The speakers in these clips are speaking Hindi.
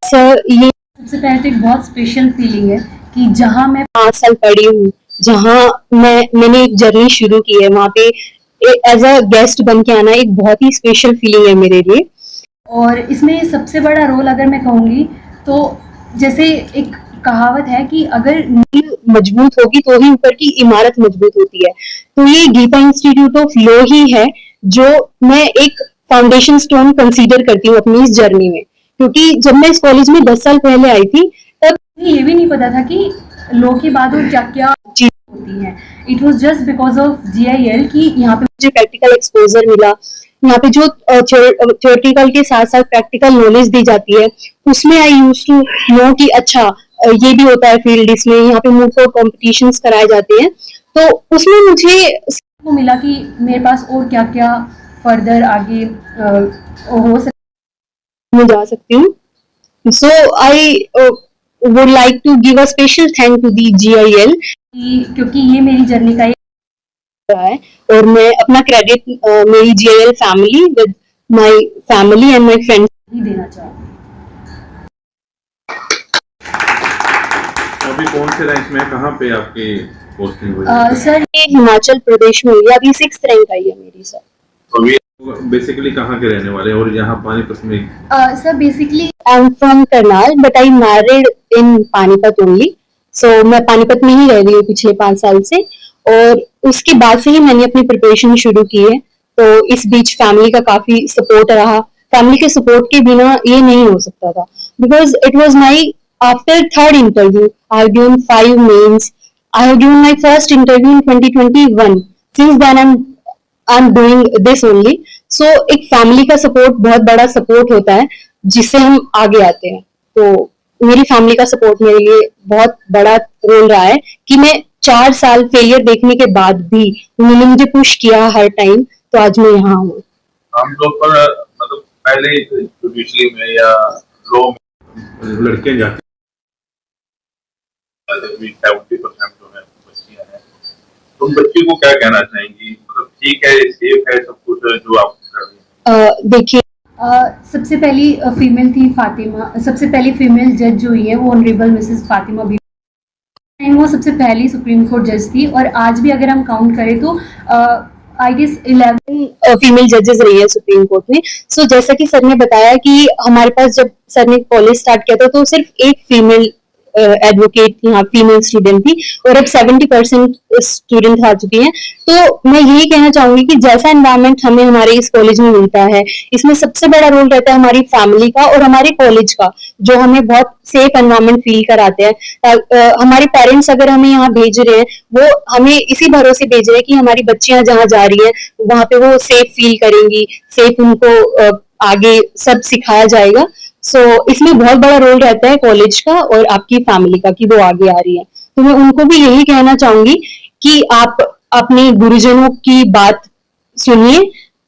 सर ये सबसे पहले तो एक बहुत स्पेशल फीलिंग है कि जहाँ मैं 5 साल पढ़ी हूँ, जहाँ मैंने एक जर्नी शुरू की है, वहाँ पे एज अ गेस्ट बन के आना एक बहुत ही स्पेशल फीलिंग है मेरे लिए। और इसमें सबसे बड़ा रोल अगर मैं कहूँगी तो जैसे एक कहावत है कि अगर नींव मजबूत होगी तो ही ऊपर की इमारत मजबूत होती है। तो ये गीता इंस्टीट्यूट ऑफ लॉ ही है जो मैं एक फाउंडेशन स्टोन कंसीडर करती हूँ अपनी इस जर्नी में, क्योंकि जब मैं इस कॉलेज में 10 साल पहले आई थी तब ये भी नहीं पता था कि लॉ के बाद और क्या क्या चीजें होती हैं। It was just because of GIL कि यहाँ पे मुझे प्रैक्टिकल एक्सपोजर मिला। यहाँ पे जो थियोरेटिकल के साथ साथ प्रैक्टिकल नॉलेज दी जाती है, उसमें आई यूज टू नो कि अच्छा ये भी होता है फील्ड, इसमें यहाँ पे मूव फॉर कॉम्पिटिशन्स कराए जाते हैं। तो उसमें मुझे को मिला कि मेरे पास और क्या क्या फर्दर आगे हो सकता मैं जा सकती हूँ। सो आई would like to give a special thank to the GIL क्योंकि ये मेरी जर्नी का है, और मैं अपना क्रेडिट मेरी GIL family with my family and my friends ही देना चाहूँगी। अभी कौन से रैंक में, कहाँ पे आपकी पोस्टिंग हुई? सर ये हिमाचल प्रदेश में हुई, अभी 6th रैंक आई है मेरी सर। अभी बेसिकली कहाँ के रहने वाले हैं और यहाँ पानीपत में? Sir basically I am from Karnal but I married in Panipat only. So मैं पानीपत में ही रह रही हूँ पिछले 5 साल से, और उसके बाद से ही मैंने अपनी प्रिपरेशन शुरू की है। तो इस बीच फैमिली का काफी सपोर्ट रहा। फैमिली के सपोर्ट के बिना ये नहीं हो सकता था, because it was my after 3rd interview I have given 5 mains. I have given my first interview in 2021. Since then I'm doing this only. So एक फैमिली का सपोर्ट बहुत बड़ा सपोर्ट होता है जिससे हम आगे आते हैं। तो मेरी फैमिली का सपोर्ट मेरे लिए बहुत बड़ा रोल रहा है कि मैं 4 साल फेलियर देखने के बाद भी उन्होंने मुझे पुश किया हर टाइम, तो आज मैं यहाँ हूँ। आमतौर पर मतलब पहले जुडिशरी में या लॉ में लड़कियां जाती 70% जो है बच्चियां हैं, तुम बच्ची को क्या कहना चाहेंगी? मतलब ठीक है, सेफ है सब कुछ जो आप कर रही हैं? देखिए सबसे पहली फीमेल थी फातिमा, सबसे पहली फीमेल जज जो हुई है वो ऑनरेबल मिसेस फातिमा बी, वो सबसे पहली सुप्रीम कोर्ट जज थी। और आज भी अगर हम काउंट करें तो आई गेस 11 फीमेल जजेस रही है सुप्रीम कोर्ट में। सो जैसा कि सर ने बताया कि हमारे पास जब सर ने कॉलेज स्टार्ट किया था तो सिर्फ एक फीमेल एडवोकेट यहाँ फीमेल स्टूडेंट थी, और अब 70% स्टूडेंट आ चुकी हैं। तो मैं यही कहना चाहूंगी कि जैसा एनवायरनमेंट हमें हमारे इस कॉलेज में मिलता है, इसमें सबसे बड़ा रोल रहता है हमारी फैमिली का और हमारे कॉलेज का, जो हमें बहुत सेफ एनवायरनमेंट फील कराते हैं। हमारे पेरेंट्स अगर हमें यहाँ भेज रहे हैं, वो हमें इसी भरोसे भेज रहे हैं कि हमारी बच्चियां जहाँ जा रही हैं वहां पे वो सेफ फील करेंगी, सेफ उनको आगे सब सिखाया जाएगा। सो इसमें बहुत बड़ा रोल रहता है कॉलेज का और आपकी फैमिली का कि वो आगे आ रही है। तो मैं उनको भी यही कहना चाहूंगी कि आप अपने गुरुजनों की बात सुनिए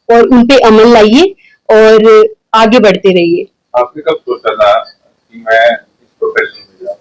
और उन पे अमल लाइए और आगे बढ़ते रहिए। आपने कब सोचा था कि मैं इस प्रोफेशन में जाऊं?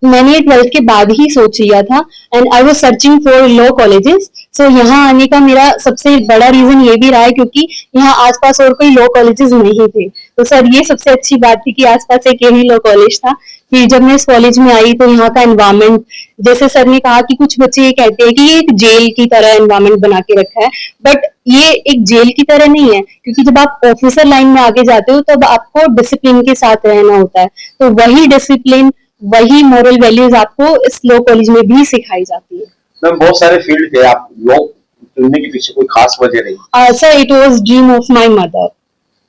मैंने 12th के बाद ही सोच लिया था, and I was searching for law colleges. So यहाँ आने का मेरा सबसे बड़ा रीजन ये भी रहा है क्योंकि यहाँ आसपास और कोई लॉ कॉलेजेस नहीं थे। तो सर ये सबसे अच्छी बात थी कि आसपास एक यही लॉ कॉलेज था। फिर जब मैं इस कॉलेज में आई तो यहाँ का एनवायरनमेंट, जैसे सर ने कहा कि कुछ बच्चे ये कहते हैं कि ये एक जेल की तरह एनवायरनमेंट बना के रखा है, बट ये एक जेल की तरह नहीं है, क्योंकि जब आप ऑफिसर लाइन में आगे जाते हो तब आपको डिसिप्लिन के साथ रहना होता है। तो वही डिसिप्लिन, वही मॉरल वैल्यूज आपको इस लॉ कॉलेज में भी सिखाई जाती है। मैम बहुत सारे फील्ड थे, आप लॉ चुनने के पीछे कोई खास वजह रही? Sir it was dream of my mother.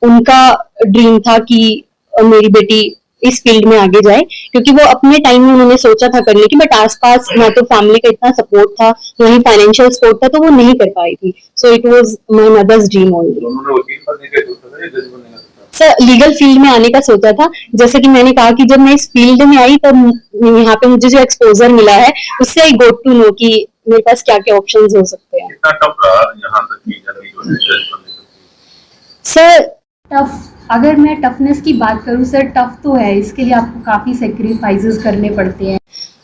उनका ड्रीम था कि मेरी बेटी इस फील्ड में आगे जाए, क्योंकि वो अपने टाइम में उन्होंने सोचा था करने की, बट आसपास ना तो फैमिली का इतना सपोर्ट था, ना ही फाइनेंशियल सपोर्ट था, तो वो नहीं कर पाई थी। So it was my mother's dream only. उन्होंने वकील बनने का सोचा था या जज बनने का सोचा? सर लीगल फील्ड में आने का सोचा था। जैसे कि मैंने कहा कि जब मैं इस फील्ड में आई तब यहाँ पे मुझे जो एक्सपोजर मिला है उससे आई गोट टू नो कि मेरे पास क्या क्या ऑप्शंस हो सकते हैं। कितना टफ रहा यहाँ तक की जर्नी जो है जज बनने की? सर टफ, अगर मैं टफनेस की बात करूँ सर, टफ तो है, इसके लिए आपको काफ़ी सेक्रीफाइसेस करने पड़ते हैं।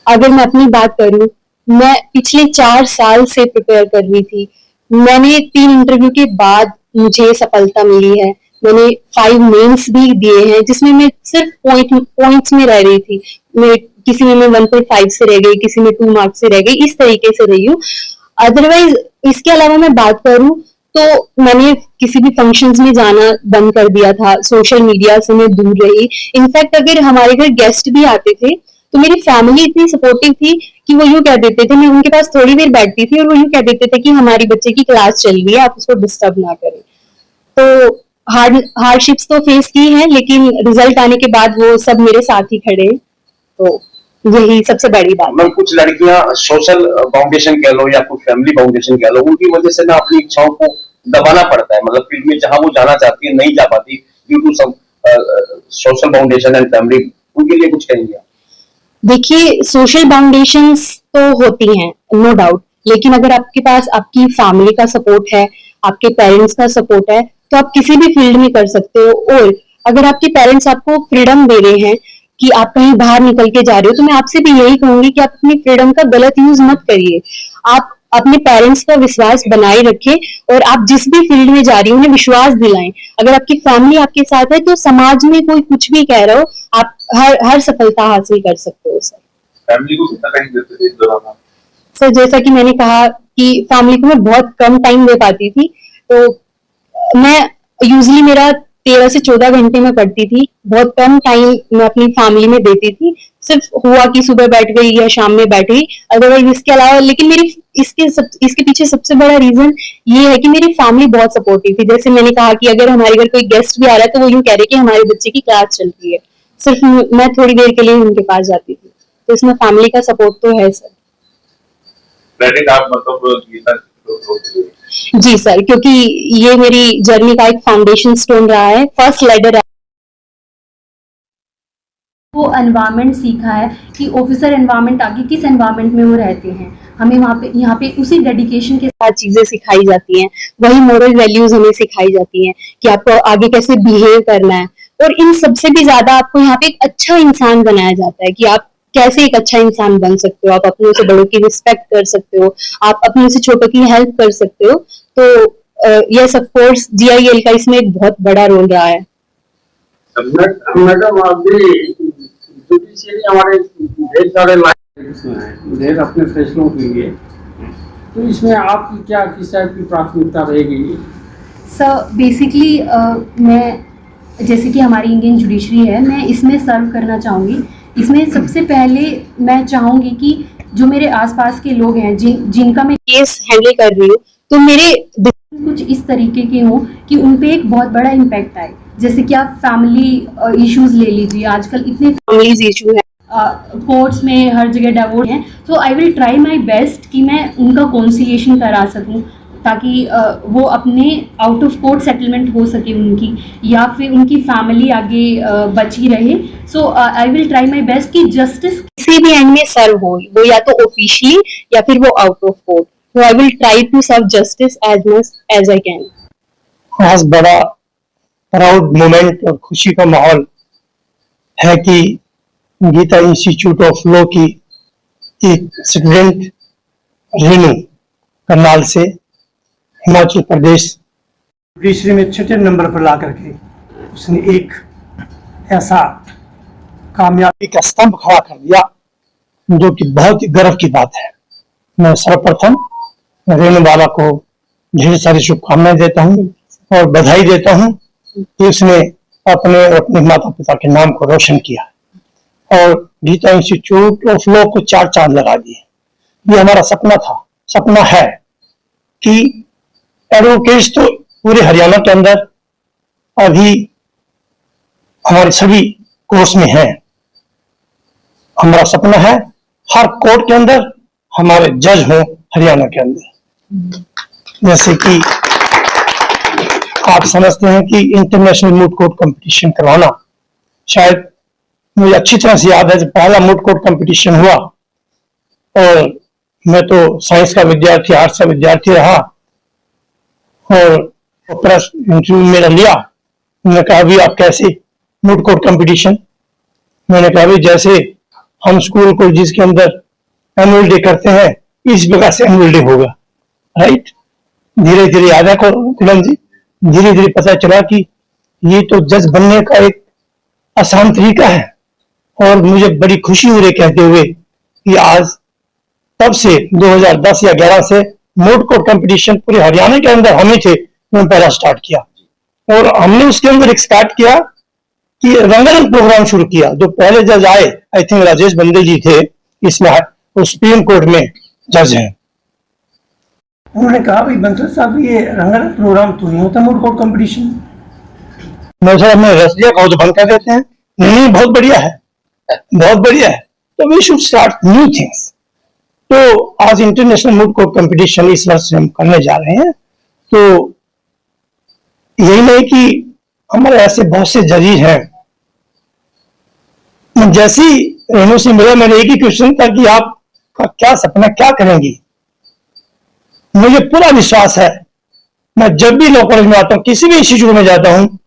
अगर मैं अपनी बात करूँ, मैं पिछले 4 साल से प्रिपेयर कर रही थी। मैंने 3 इंटरव्यू के बाद मुझे सफलता मिली है। मैंने 5 मेंस भी दिए हैं, जिसमें मैं सिर्फ पॉइंट्स में रह रही थी। मैं किसी में मैं 1.5 से रह गई, किसी में 2 मार्क्स से रह गई, इस तरीके से रही हूँ। अदरवाइज इसके अलावा मैं बात करूं तो मैंने किसी भी फंक्शंस में जाना बंद कर दिया था, सोशल मीडिया से मैं दूर रही। इनफैक्ट अगर हमारे घर गेस्ट भी आते थे तो मेरी फैमिली इतनी सपोर्टिव थी कि वो यूं कह देते थे, मैं उनके पास थोड़ी देर बैठती थी और वो यूं कह देते थे कि हमारी बच्चे की क्लास चल रही है, आप उसको डिस्टर्ब ना करें। तो हार्डशिप्स तो फेस की है, लेकिन रिजल्ट आने के बाद वो सब मेरे साथ ही खड़े। तो यही सबसे बड़ी बात है। मैम, कुछ लड़कियां सोशल फाउंडेशन कह लो या कुछ फैमिली फाउंडेशन कह लो, उनकी वजह से ना अपनी इच्छाओं को दबाना पड़ता है, मतलब फील्ड में जहां वो जाना चाहती है नहीं जा पाती due to some social foundation and family, उनके लिए कुछ कहेंगे? देखिए, सोशल फाउंडेशंस तो होती हैं, नो डाउट, लेकिन अगर आपके पास आपकी फैमिली का सपोर्ट है, आपके पेरेंट्स का सपोर्ट है, तो आप किसी भी फील्ड में कर सकते हो। और अगर आपके पेरेंट्स आपको फ्रीडम दे रहे हैं कि आप कहीं बाहर निकल के जा रहे हो, तो मैं आपसे भी यही कहूंगी कि आप अपनी फ्रीडम का गलत यूज मत करिए। आप अपने पेरेंट्स का विश्वास बनाए रखें और आप जिस भी फील्ड में जा रही हो उन्हें विश्वास दिलाएं। अगर आपकी फैमिली आपके साथ है तो समाज में कोई कुछ भी कह रहा हो, आप हर सफलता हासिल कर सकते हो सर। फैमिली को कितना टाइम देते थे इस दौरान? सर, जैसा कि मैंने कहा कि फैमिली को मैं बहुत कम टाइम दे पाती थी, तो मैं यूजली मेरा 13 से 14 घंटे में पढ़ती थी, बहुत कम टाइम मैं अपनी फैमिली में देती थी। सिर्फ हुआ कि सुबह बैठ गई या शाम में बैठ गई, अदरवाइज इसके अलावा। लेकिन मेरी इसके पीछे सबसे बड़ा रीजन ये है कि मेरी फैमिली बहुत सपोर्टिव थी। जैसे मैंने कहा कि अगर हमारे घर कोई गेस्ट भी आ रहा है तो वो यूं कह रहे कि हमारे बच्चे की क्लास चल रही है, सिर्फ मैं थोड़ी देर के लिए उनके पास जाती थी। तो इसमें फैमिली का सपोर्ट तो है सर। आप मतलब गीता जी सर, क्योंकि ये मेरी जर्नी का एक फाउंडेशन स्टोन रहा है, फर्स्ट लैडर है। वो एनवायरनमेंट सीखा है कि ऑफिसर एनवायरनमेंट आगे किस एनवायरनमेंट में वो रहते हैं, हमें यहाँ पे उसी डेडिकेशन के साथ चीजें सिखाई जाती हैं, वही मोरल वैल्यूज हमें सिखाई जाती हैं कि आपको आगे कैसे बिहेव करना है। और इन सबसे भी ज्यादा आपको यहाँ पे एक अच्छा इंसान बनाया जाता है कि आप कैसे एक अच्छा इंसान बन सकते हो, आप अपनों से बड़ों की रिस्पेक्ट कर सकते हो, आप अपनों से छोटों की हेल्प कर सकते हो। तो यस, ऑफ कोर्स GIL का इसमें एक बहुत बड़ा रोल रहा है। मैडम, अभी जुडिशियरी हमारे ढेर सारे ढेर अपने फैसलों के लिए, तो इसमें आपकी क्या किस टाइप की प्राथमिकता रहेगी? सर, बेसिकली मैं, जैसे कि हमारी इंडियन जुडिशरी है, मैं इसमें सर्व करना चाहूँगी। इसमें सबसे पहले मैं चाहूँगी कि जो मेरे आसपास के लोग हैं जिनका मैं केस हैंडल कर रही हूँ, तो मेरे कुछ इस तरीके के हों कि उन पे एक बहुत बड़ा इम्पैक्ट आए। जैसे कि आप फैमिली इश्यूज ले लीजिए, आजकल इतने फैमिलीज इशू है, कोर्ट्स में हर जगह डिवोर्स हैं, तो आई विल ट्राई माय बेस्ट कि मैं उनका कॉन्सिलिएशन करा सकूं, ताकि वो अपने आउट ऑफ कोर्ट सेटलमेंट हो सके उनकी, या फिर उनकी फैमिली आगे बची रहे। So I will try my best कि जस्टिस किसी भी एंड में सर्व हो, वो या तो ऑफिशियली या फिर वो out of court. So I will try to serve justice as much as I can. आज बड़ा प्राउड मोमेंट और खुशी का माहौल है कि गीता इंस्टीट्यूट ऑफ लॉ की एक स्टूडेंट रेनू करनाल से हिमाचल प्रदेश जुडिशरी में 6 नंबर पर ला करके उसने एक ऐसा कामयाबी का स्तंभ खड़ा कर दिया जो कि बहुत ही गर्व की बात है। मैं सर्वप्रथम रेणु बाला को ढेर सारी शुभकामनाएं देता हूँ और बधाई देता हूँ कि उसने अपने माता पिता के नाम को रोशन किया और गीता इंस्टीट्यूट ऑफ लॉ को 4 चांद लगा दिए। ये हमारा सपना था, सपना है कि एडवोकेट्स तो पूरे हरियाणा के अंदर अभी हमारे सभी कोर्स में हैं। हमारा सपना है हर कोर्ट के अंदर हमारे जज हों हरियाणा के अंदर। जैसे कि आप समझते हैं कि इंटरनेशनल मूट कोर्ट कंपटीशन करवाना, शायद मुझे अच्छी तरह से याद है जब पहला मूट कोर्ट कंपटीशन हुआ और मैं तो साइंस का विद्यार्थी, आर्ट्स का विद्यार्थी रहा और इंटरव्यू मेरा लिया। मैंने कहा अभी आप कैसे मूट कोर्ट कंपटीशन? मैंने कहा अभी जैसे हम स्कूल कॉलेज के अंदर एनुअल डे करते हैं इस प्रकार से एनुअल डे होगा, राइट। धीरे धीरे याद है कुलम जी, धीरे धीरे पता चला कि ये तो जज बनने का एक आसान तरीका है। और मुझे बड़ी खुशी हो रही कहते हुए कि आज तब से 2010 या 11 से मोट कोर्ट कंपटीशन पूरे हरियाणा के अंदर हम ही थे, उन्होंने पहला स्टार्ट किया। और हमने उसके अंदर एक स्टार्ट किया कि रंगारंग प्रोग्राम शुरू किया। जो पहले जज आए, आई थिंक राजेश बंदे जी थे, इसमें वो सुप्रीम कोर्ट में जज हैं। उन्होंने कहा भाई बंसल साहब ये रंगारंग प्रोग्राम तो नहीं होता मोट कोर्ट कंपटीशन। मैं सर हमने रस दिया, कहो तो बंद कर देते हैं। नहीं, बहुत बढ़िया है, बहुत बढ़िया है, तो we should start new things. तो आज इंटरनेशनल मोट कोर्ट कंपटीशन इस वर्ष हम करने जा रहे हैं। तो यही नहीं कि हमारे ऐसे बहुत से जजेस हैं। जैसी रेनू से मिला, मैंने एक ही क्वेश्चन था कि आपका क्या सपना, क्या करेंगी। मुझे पूरा विश्वास है, मैं जब भी लॉ कॉलेज में आता हूँ, किसी भी इंस्टीट्यूट में जाता हूँ,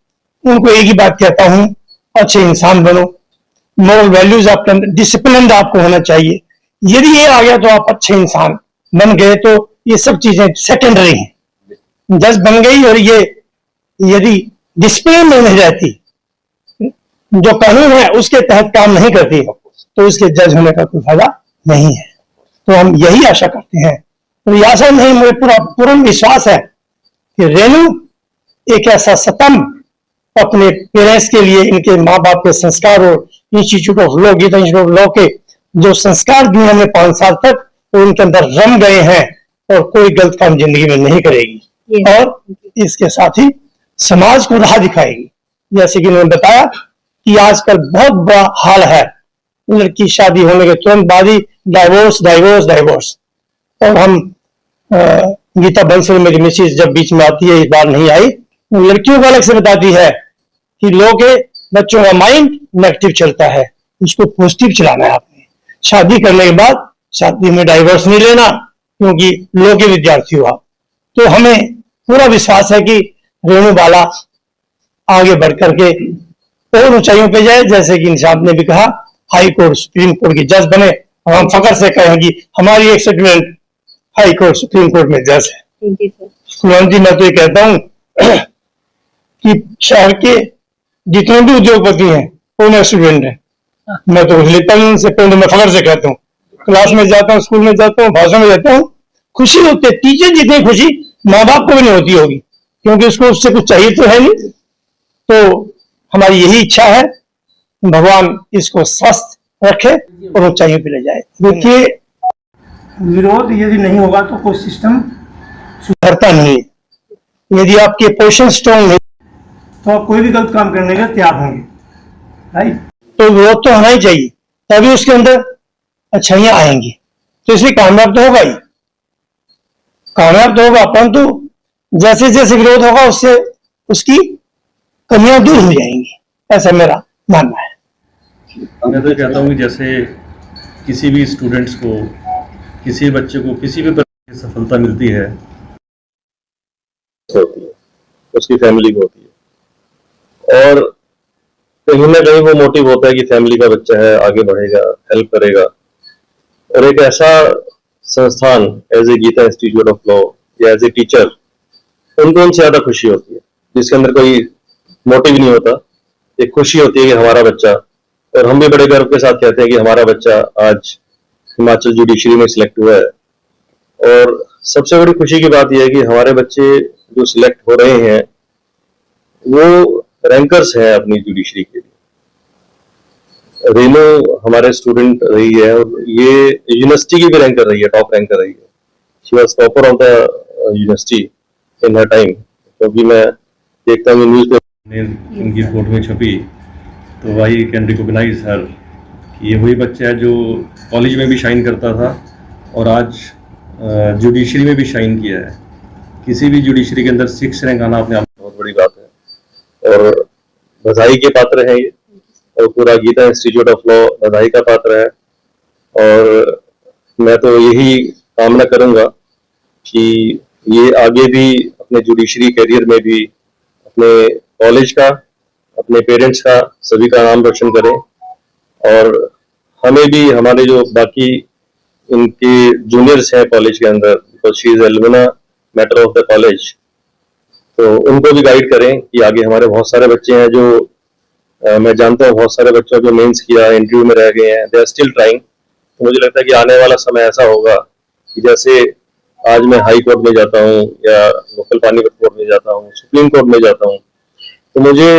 उनको एक ही बात कहता हूँ, अच्छे इंसान बनो, मॉरल वैल्यूज आपके अंदर, डिसिप्लिन आपको होना चाहिए। यदि ये आ गया तो आप अच्छे इंसान बन गए, तो ये सब चीजें सेकेंडरी हैं। जज बन गई और ये यदि डिसिप्लिन में नहीं रहती, जो कानून है उसके तहत काम नहीं करती, तो इसके जज होने का कोई फायदा नहीं है। तो हम यही आशा करते हैं। तो ये आशा नहीं, मुझे पूर्ण विश्वास है कि रेनू एक ऐसा स्तंभ अपने पेरेंट्स के लिए, इनके माँ बाप के संस्कार और institute of law, Geeta institute of law के जो संस्कार दिए हमें 5 साल तक, वो उनके अंदर रम गए हैं और कोई गलत काम जिंदगी में नहीं करेगी। और इसके साथ ही समाज को राह दिखाएगी। जैसे कि उन्होंने बताया कि आजकल बहुत बड़ा हाल है, लड़की शादी होने के तुरंत बाद ही डाइवोर्स डाइवोर्स डाइवोर्स। और हम गीता बंसल मेरी मिसेज जब बीच में आती है, इस बार नहीं आई, लड़कियों को अलग से बताती है कि लोग के बच्चों का माइंड नेगेटिव चलता है, उसको पॉजिटिव चलाना है आपने। शादी करने के बाद शादी में डाइवोर्स नहीं लेना, क्योंकि लोग के विद्यार्थी हो आप। तो हमें पूरा विश्वास है कि रेणु बाला आगे बढ़ करके और ऊंचाइयों पे जाए। जैसे कि इंसाफ ने भी कहा, हाई कोर्ट सुप्रीम कोर्ट की जज बने, और हम फख्र से कहेंगे हमारी एक student high court supreme court में जज है। कुलवंत जी, मैं तो ये कहता हूँ कि शहर के जितने भी उद्योगपति हैं वो मेरे स्टूडेंट है। मैं तो लेता हूँ उनसे, पहले मैं फख्र से कहता हूँ, क्लास में जाता हूँ, स्कूल में जाता हूँ, भाषण में जाता हूँ, खुशी होती है। टीचर जितनी खुशी माँ बाप को भी नहीं होती होगी, क्योंकि उसको उससे कुछ चाहिए तो है नहीं। तो हमारी यही इच्छा है, भगवान इसको स्वस्थ रखे और ऊंचाइयों पे ले जाए। देखिए, विरोध यदि नहीं होगा तो कोई सिस्टम सुधरता नहीं है। यदि आपकी पोजिशन स्ट्रॉन्ग नहीं, तो आप कोई भी गलत काम करने के तैयार होंगे, राइट। तो विरोध तो होना ही चाहिए, तभी उसके अंदर अच्छाइयां आएंगी। तो इसलिए कामयाब तो होगा ही, कामयाब तो होगा, परंतु जैसे जैसे विरोध होगा उससे उसकी कमियां दूर हो जाएंगी, ऐसा मेरा मानना है। मैं तो कहता हूँ कि जैसे किसी भी स्टूडेंट्स को, किसी बच्चे को किसी भी प्रकार की सफलता मिलती है, होती है उसकी फैमिली को होती है, और कहीं ना कहीं वो मोटिव होता है कि फैमिली का बच्चा है, आगे बढ़ेगा, हेल्प करेगा। और एक ऐसा संस्थान as a Geeta institute of law या एज ए टीचर, उनको उनसे ज्यादा खुशी होती है, जिसके अंदर कोई मोटिव नहीं होता। एक खुशी होती है कि हमारा बच्चा, और हम भी बड़े गर्व के साथ कहते हैं कि हमारा बच्चा आज हिमाचल जुडिशरी में सिलेक्ट हुआ है। और सबसे बड़ी खुशी की बात यह है कि हमारे बच्चे जो सिलेक्ट हो रहे हैं वो रैंकर्स हैं अपनी जुडिशरी के लिए। रेनू हमारे स्टूडेंट रही है और ये यूनिवर्सिटी की भी रैंकर रही है, टॉप रैंकर रही है। She was topper of the university in her time. क्योंकि मैं देखता हूँ न्यूज पेपर इनकी रिपोर्ट में छपी, तो आई कैन रिकॉग्नाइज हर, ये वही बच्चा है जो कॉलेज में भी शाइन करता था और आज जुडिशरी में भी शाइन किया है। किसी भी जुडिशरी के अंदर 6 रैंक आना अपने आप में बहुत बड़ी बात है और बधाई के पात्र हैं ये, और पूरा गीता इंस्टीट्यूट ऑफ लॉ बधाई का पात्र है। और मैं तो यही कामना करूंगा कि ये आगे भी अपने जुडिशरी करियर में भी अपने कॉलेज का, अपने पेरेंट्स का, सभी का नाम रोशन करें। और हमें भी, हमारे जो बाकी इनके जूनियर्स हैं कॉलेज के अंदर, because she is एलुमना matter of the college, तो उनको भी गाइड करें कि आगे हमारे बहुत सारे बच्चे हैं जो मैं जानता हूँ बहुत सारे बच्चों जो मेंस किया इंटरव्यू में रह गए हैं, दे आर स्टिल ट्राइंग। तो मुझे लगता है कि आने वाला समय ऐसा होगा कि जैसे आज मैं हाई कोर्ट में जाता हूँ या लोकल पानीपत कोर्ट में जाता हूँ, सुप्रीम कोर्ट में जाता हूँ, तो मुझे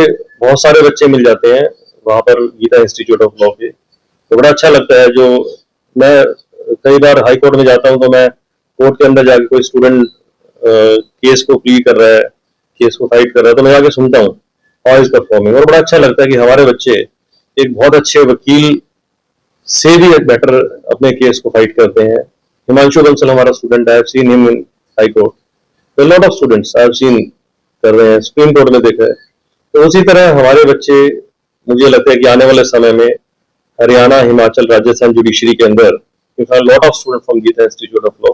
बहुत सारे बच्चे मिल जाते हैं वहां पर गीता इंस्टीट्यूट ऑफ लॉ के। तो बड़ा अच्छा लगता है। जो मैं कई बार हाई कोर्ट में जाता हूँ तो मैं कोर्ट के अंदर जाके कोई स्टूडेंट केस को प्ली कर रहा है, केस को फाइट कर रहा है, तो मैं जाके सुनता हूँ हाउ इज परफॉर्मिंग, और बड़ा अच्छा लगता है कि हमारे बच्चे एक बहुत अच्छे वकील से भी एक बेटर अपने केस को फाइट करते हैं। हिमांशु बंसल हमारा student, I have seen him in high court, तो lot of students I have seen कर रहे हैं, सुप्रीम कोर्ट में देखा है। तो उसी तरह हमारे बच्चे, मुझे लगता है कि आने वाले समय में हरियाणा, हिमाचल, राजस्थान जुडिशरी के अंदर lot of student from Geeta institute of law,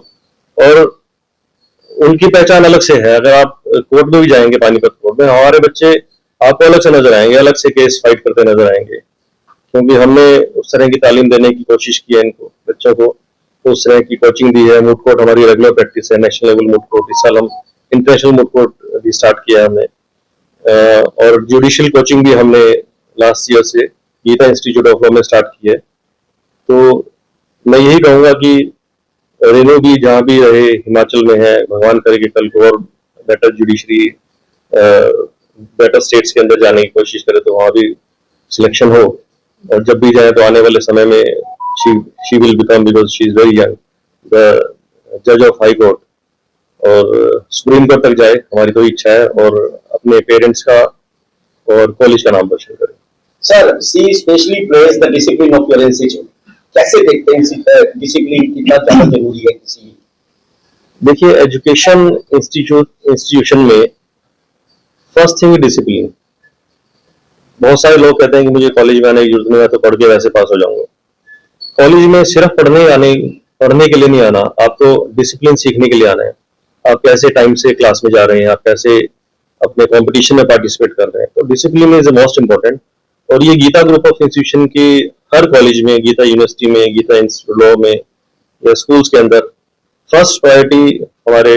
और उनकी पहचान अलग से है। अगर आप कोर्ट में भी जाएंगे, पानीपत कोर्ट में, हमारे बच्चे आपको अलग से नजर आएंगे, अलग से केस फाइट करते नजर आएंगे, क्योंकि हमने उस तरह की तालीम देने की कोशिश की है इनको, बच्चों को, तो उस तरह की कोचिंग दी है। मूड कोर्ट हमारी रेगुलर प्रैक्टिस है, नेशनल लेवल मूड कोर्ट, इस साल हम इंटरनेशनल मूड कोर्ट भी स्टार्ट किया है हमने, और जुडिशियल कोचिंग भी हमने लास्ट ईयर से गीता इंस्टीट्यूट ऑफ लॉ में स्टार्ट की है। तो मैं यही कहूंगा कि रेनो भी जहां भी रहे, हिमाचल में है, भगवान करे कि कल को और बेटर जुडिशरी, बेटर स्टेट्स के अंदर जाने की कोशिश करे तो वहां भी सिलेक्शन हो, और जब भी जाए तो आने वाले समय में she will become, because she is very young, the जज ऑफ हाई कोर्ट, और सुप्रीम कोर्ट तक जाए, हमारी तो इच्छा है, और अपने पेरेंट्स का और कॉलेज का नाम रोशन करे। Sir, see specially praise the discipline of your institute, कैसे देखते हैं डिसिप्लिन कितना ज्यादा जरूरी है किसी? देखिए, एजुकेशन इंस्टीट्यूशन में फर्स्ट थिंग डिसिप्लिन। बहुत सारे लोग कहते हैं कि मुझे कॉलेज में आने की जरूरत नहीं है, तो पढ़ के वैसे पास हो जाऊंगा। कॉलेज में सिर्फ पढ़ने के लिए नहीं आना, आपको डिसिप्लिन सीखने के लिए आना है। आप कैसे टाइम से क्लास में जा रहे हैं, आप कैसे अपने कंपटीशन में पार्टिसिपेट कर रहे हैं, तो discipline is the most important. और ये गीता ग्रुप ऑफ इंस्टीट्यूशन की हर कॉलेज में, गीता यूनिवर्सिटी में, गीता इंस्टीट्यूट लॉ में या स्कूल्स के अंदर फर्स्ट प्रायोरिटी, हमारे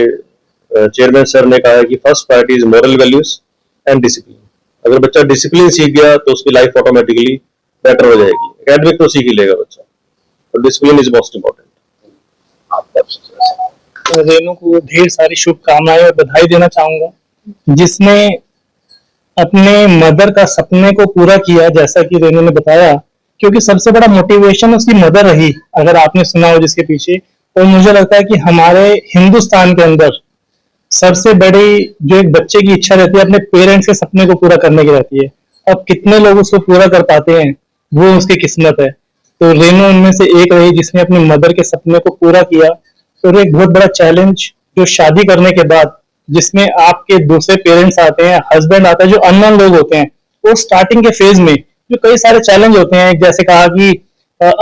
चेयरमैन सर ने कहा है कि first priority is moral values and discipline. अगर बच्चा डिसिप्लिन सीख गया तो उसकी लाइफ ऑटोमेटिकली बेटर हो जाएगी। एकेडमिक तो सीख ही लेगा बच्चा, तो discipline is most important. Renu को ढेर सारी शुभकामनाएं और बधाई देना चाहूंगा, जिसने अपने मदर का सपने को पूरा किया, जैसा कि रेनू ने बताया, क्योंकि सबसे बड़ा मोटिवेशन उसकी मदर रही, अगर आपने सुना हो जिसके पीछे। और मुझे लगता है कि हमारे हिंदुस्तान के अंदर सबसे बड़ी जो एक बच्चे की इच्छा रहती है, अपने पेरेंट्स के सपने को पूरा करने की रहती है। अब कितने लोग उसको पूरा कर पाते हैं, वो उसकी किस्मत है। तो रेनू उनमें से एक रही जिसने अपनी मदर के सपने को पूरा किया। और एक बहुत बड़ा चैलेंज जो शादी करने के बाद, जिसमें आपके दूसरे पेरेंट्स आते हैं, हस्बैंड आता है, जो अननोन लोग होते हैं, वो स्टार्टिंग के फेज में जो कई सारे चैलेंज होते हैं, जैसे कहा कि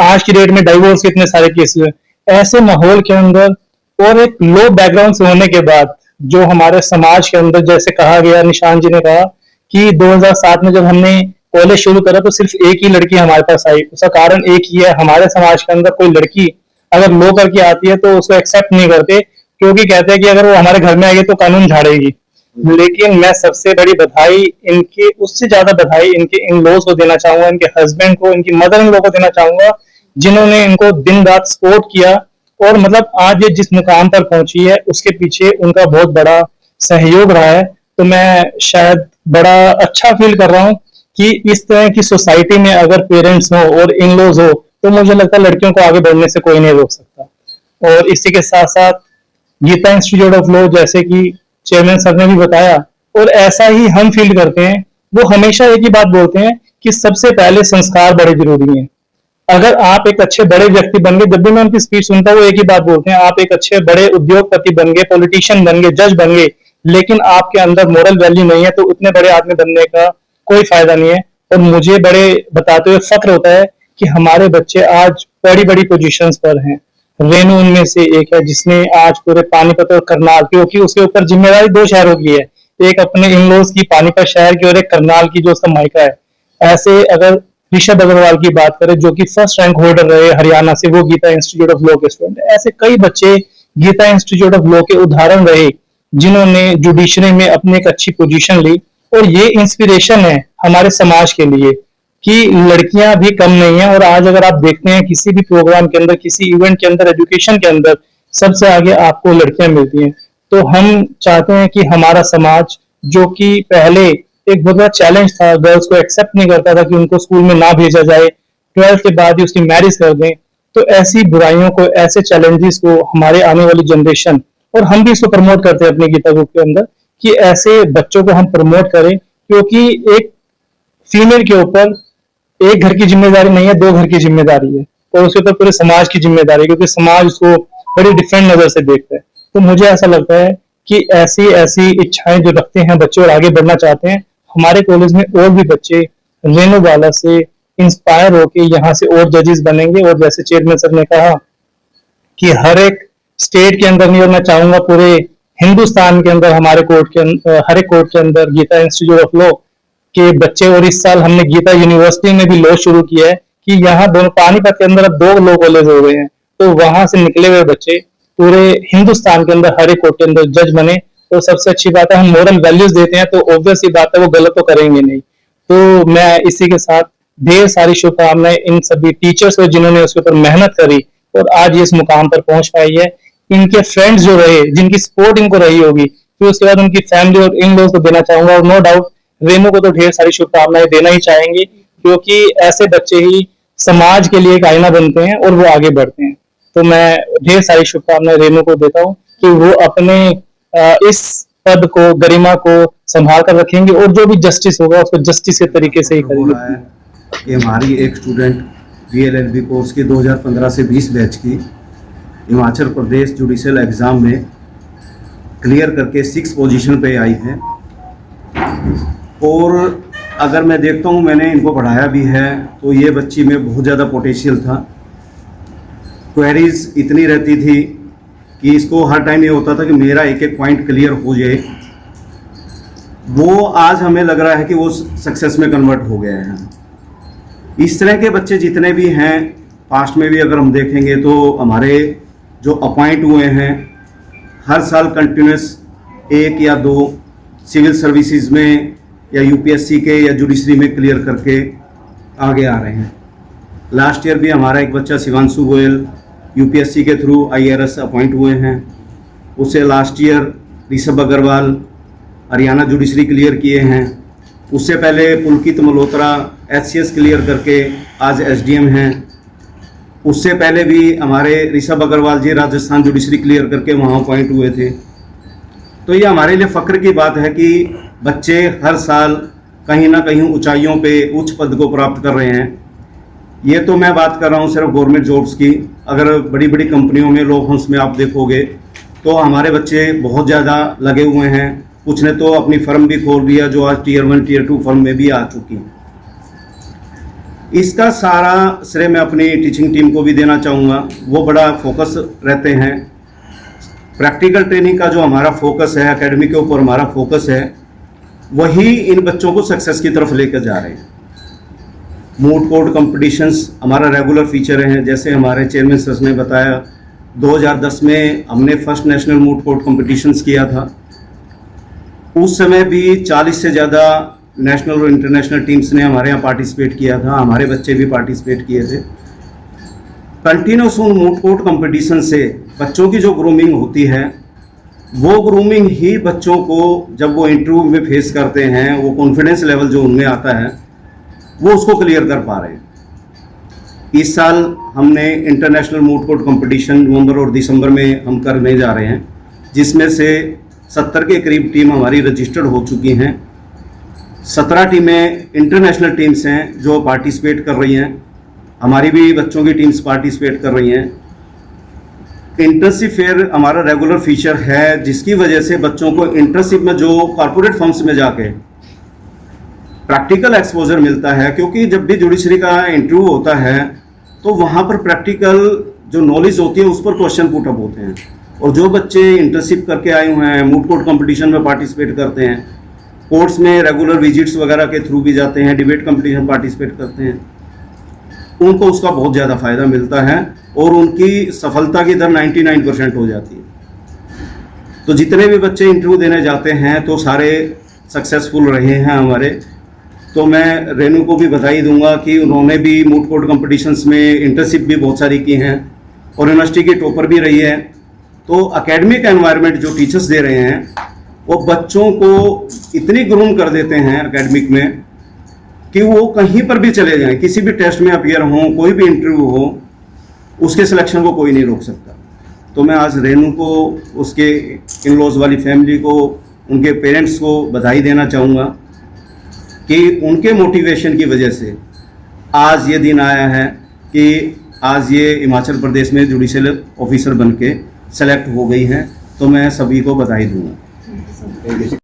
आज की डेट में डाइवोर्स के इतने सारे केस हुए, ऐसे माहौल के अंदर और एक लो बैकग्राउंड से होने के बाद, जो हमारे समाज के अंदर, जैसे कहा गया, निशान जी ने कहा कि 2007 में जब हमने कॉलेज शुरू करा तो सिर्फ एक ही लड़की हमारे पास आई। उसका कारण एक ही है, हमारे समाज के अंदर कोई लड़की अगर लो करके आती है तो उसको एक्सेप्ट नहीं करते, क्योंकि कहते हैं कि अगर वो हमारे घर में आएगी तो कानून झाड़ेगी। लेकिन मैं सबसे बड़ी बधाई इनके, उससे ज्यादा बधाई इनके इन लॉज को देना चाहूंगा, इनके हस्बैंड को, इनकी मदर इन लॉ को देना चाहूंगा, जिन्होंने इनको दिन रात सपोर्ट किया। और मतलब आज ये जिस मुकाम पर पहुंची है, उसके पीछे उनका बहुत बड़ा सहयोग रहा है। तो मैं शायद बड़ा अच्छा फील कर रहा हूँ कि इस तरह की सोसाइटी में अगर पेरेंट्स हो और इन लॉज हो, तो मुझे लगता है लड़कियों को आगे बढ़ने से कोई नहीं रोक सकता। और इसी के साथ साथ गीता इंस्टीट्यूट ऑफ लॉ, जैसे कि चेयरमैन सर ने भी बताया, और ऐसा ही हम फील करते हैं, वो हमेशा एक ही बात बोलते हैं कि सबसे पहले संस्कार बड़े जरूरी हैं। अगर आप एक अच्छे बड़े व्यक्ति बन गए, जब भी मैं उनकी स्पीच सुनता हूँ वो एक ही बात बोलते हैं, आप एक अच्छे बड़े उद्योगपति बन गए, पॉलिटिशियन बन गए, जज बन गए, लेकिन आपके अंदर मोरल वैल्यू नहीं है, तो उतने बड़े आदमी बनने का कोई फायदा नहीं है। और मुझे बड़े बताते हुए फक्र होता है कि हमारे बच्चे आज बड़ी बड़ी पोजीशंस पर हैं। रेनू उनमें से एक है जिसने आज पूरे पानीपत और करनाल, क्योंकि उसके ऊपर जिम्मेदारी 2 शहरों की है, एक अपने इन लॉज की पानीपत शहर की और एक करनाल की जो उसका मायका है। ऐसे अगर ऋषभ अग्रवाल की बात करें, जो कि फर्स्ट रैंक होल्डर रहे हरियाणा से, वो गीता इंस्टीट्यूट ऑफ लॉ के स्टूडेंट। ऐसे कई बच्चे गीता इंस्टीट्यूट ऑफ लॉ के उदाहरण रहे, जिन्होंने जुडिशरी में अपनी एक अच्छी पोजीशन ली। और ये इंस्पिरेशन है हमारे समाज के लिए कि लड़कियां भी कम नहीं है। और आज अगर आप देखते हैं किसी भी प्रोग्राम के अंदर, किसी इवेंट के अंदर, एजुकेशन के अंदर सबसे आगे आपको लड़कियां मिलती हैं। तो हम चाहते हैं कि हमारा समाज, जो कि पहले एक बहुत बड़ा चैलेंज था, गर्ल्स को एक्सेप्ट नहीं करता था कि उनको स्कूल में ना भेजा जाए, 12th के बाद ही उसकी मैरिज कर दें, तो ऐसी बुराइयों को, ऐसे चैलेंजेस को हमारे आने वाली जनरेशन, और हम भी इसको प्रमोट करते हैं अपने गीता ग्रुप के अंदर, कि ऐसे बच्चों को हम प्रमोट करें। क्योंकि एक फीमेल के ऊपर एक घर की जिम्मेदारी नहीं है, 2 घर की जिम्मेदारी है, और उसके ऊपर पूरे समाज की जिम्मेदारी है, क्योंकि समाज उसको बड़ी डिफरेंट नजर से देखता है। तो मुझे ऐसा लगता है कि ऐसी ऐसी इच्छाएं जो रखते हैं बच्चे और आगे बढ़ना चाहते हैं, हमारे कॉलेज में और भी बच्चे रेनू वाला से इंस्पायर होके यहाँ से और जजेस बनेंगे। और जैसे चेयरमैन सर ने कहा कि हर एक स्टेट के अंदर नहीं, और मैं चाहूंगा पूरे हिंदुस्तान के अंदर हमारे कोर्ट के हर एक कोर्ट के अंदर गीता इंस्टीट्यूट ऑफ लॉ के बच्चे, और इस साल हमने गीता यूनिवर्सिटी में भी लॉ शुरू किया है कि यहाँ दोनों पानीपत के अंदर अब 2 लॉ कॉलेज हो गए हैं। तो वहां से निकले हुए बच्चे पूरे हिंदुस्तान के अंदर हर एक कोर्ट के अंदर जज बने। तो सबसे अच्छी बात है, हम मॉरल वैल्यूज देते हैं, तो ऑब्वियस ही बात है वो गलत तो करेंगे नहीं। तो मैं इसी के साथ ढेर सारी शुभकामनाएं इन सभी टीचर्स को जिन्होंने उसके ऊपर मेहनत करी और आज ये इस मुकाम पर पहुंच पाई है। इनके फ्रेंड्स जो रहे, जिनकी सपोर्ट इनको रही होगी, फिर उसके बाद उनकी फैमिली और इन लोगों को देना चाहूंगा। और नो डाउट रेनू को तो ढेर सारी शुभकामनाएं देना ही चाहेंगे, क्योंकि ऐसे बच्चे ही समाज के लिए एक आईना बनते हैं और वो आगे बढ़ते हैं। तो मैं ढेर सारी शुभकामनाएं रेनू को देता हूँ कि वो अपने इस पद को, गरिमा को संभाल कर रखेंगे, और जो भी जस्टिस होगा उसको जस्टिस के तरीके से ही करेंगे। कि हमारी एक स्टूडेंट DLLB कोर्स की 2015 से 20 बैच की हिमाचल प्रदेश जुडिशियल एग्ज़ाम में क्लियर करके 6 पोजीशन पे आई है। और अगर मैं देखता हूँ, मैंने इनको पढ़ाया भी है, तो ये बच्ची में बहुत ज़्यादा पोटेंशियल था। क्वेरीज इतनी रहती थी कि इसको हर टाइम ये होता था कि मेरा एक एक पॉइंट क्लियर हो जाए। वो आज हमें लग रहा है कि वो सक्सेस में कन्वर्ट हो गए हैं। इस तरह के बच्चे जितने भी हैं, पास्ट में भी अगर हम देखेंगे तो हमारे जो अपॉइंट हुए हैं, हर साल कंटिन्यूस 1 या 2 सिविल सर्विसेज में या UPSC के या जुडिशरी में क्लियर करके आगे आ रहे हैं। लास्ट ईयर भी हमारा एक बच्चा शिवांशु गोयल UPSC के थ्रू IRS अपॉइंट हुए हैं। उससे last year Rishabh Agarwal Haryana judiciary clear किए हैं। उससे पहले पुलकित मल्होत्रा HCS क्लियर करके आज SDM हैं। उससे पहले भी हमारे ऋषभ अग्रवाल जी राजस्थान जुडिशरी क्लियर करके वहाँ अपॉइंट हुए थे। तो ये हमारे लिए फ़ख्र की बात है कि बच्चे हर साल कहीं ना कहीं ऊंचाइयों पे उच्च पद को प्राप्त कर रहे हैं। ये तो मैं बात कर रहा हूँ सिर्फ गवर्नमेंट जॉब्स की। अगर बड़ी बड़ी कंपनियों में, लॉ फर्म्स में आप देखोगे तो हमारे बच्चे बहुत ज़्यादा लगे हुए हैं। कुछ ने तो अपनी फर्म भी खोल लिया, जो आज Tier 1 Tier 2 फर्म में भी आ चुकी हैं। इसका सारा श्रेय मैं अपनी टीचिंग टीम को भी देना चाहूँगा। वो बड़ा फोकस रहते हैं। प्रैक्टिकल ट्रेनिंग का जो हमारा फोकस है, एकेडमी के ऊपर हमारा फोकस है, वही इन बच्चों को सक्सेस की तरफ लेकर जा रहे हैं। मूड कोर्ट कॉम्पिटिशन्स हमारा रेगुलर फीचर हैं। जैसे हमारे चेयरमैन सर ने बताया, 2010 में हमने first national moot court competitions किया था। उस समय भी 40 से ज़्यादा नेशनल और इंटरनेशनल टीम्स ने हमारे यहाँ पार्टिसिपेट किया था। हमारे बच्चे भी पार्टिसिपेट किए थे। कंटिन्यूस उन मूड कोर्ट कंपटीशन से बच्चों की जो ग्रूमिंग होती है, वो ग्रूमिंग ही बच्चों को जब वो इंटरव्यू में फेस करते हैं, वो कॉन्फिडेंस लेवल जो उनमें आता है, वो उसको क्लियर कर पा रहे हैं। इस साल हमने इंटरनेशनल मूड कोर्ट कंपटीशन नवंबर और दिसंबर में हम करने जा रहे हैं, जिसमें से 70 के करीब टीम हमारी रजिस्टर्ड हो चुकी हैं। 17 टीमें इंटरनेशनल टीम्स हैं जो पार्टिसिपेट कर रही हैं। हमारी भी बच्चों की टीम्स पार्टिसिपेट कर रही हैं। इंटर्नशिप फेयर हमारा रेगुलर फीचर है, जिसकी वजह से बच्चों को इंटर्नशिप में जो कॉर्पोरेट फर्म्स में जाके प्रैक्टिकल एक्सपोजर मिलता है। क्योंकि जब भी जुडिशरी का इंटरव्यू होता है तो वहाँ पर प्रैक्टिकल जो नॉलेज होती है उस पर क्वेश्चन पुट अप होते हैं। और जो बच्चे इंटर्नशिप करके आए हुए हैं, मूड कोर्ट कंपटीशन में पार्टिसिपेट करते हैं, कोर्ट्स में रेगुलर विजिट्स वगैरह के थ्रू भी जाते हैं, डिबेट कंपटीशन पार्टिसिपेट करते हैं, उनको उसका बहुत ज़्यादा फ़ायदा मिलता है और उनकी सफलता की दर 99% हो जाती है। तो जितने भी बच्चे इंटरव्यू देने जाते हैं तो सारे सक्सेसफुल रहे हैं हमारे। तो मैं रेनू को भी बधाई दूंगा कि उन्होंने भी मूड कोर्ट कॉम्पिटिशन्स में इंटर्नशिप भी बहुत सारी की हैं और यूनिवर्सिटी की टॉपर भी रही है। तो एकेडमिक एनवायरनमेंट जो टीचर्स दे रहे हैं वो बच्चों को इतनी ग्रूम कर देते हैं एकेडमिक में कि वो कहीं पर भी चले जाएं, किसी भी टेस्ट में अपीयर हों, कोई भी इंटरव्यू हो, उसके सिलेक्शन को कोई नहीं रोक सकता। तो मैं आज रेनू को, उसके इन लॉज वाली फैमिली को, उनके पेरेंट्स को बधाई देना चाहूँगा कि उनके मोटिवेशन की वजह से आज ये दिन आया है कि आज ये हिमाचल प्रदेश में जुडिशियल ऑफिसर बन के सेलेक्ट हो गई हैं। तो मैं सभी को बधाई दूंगा।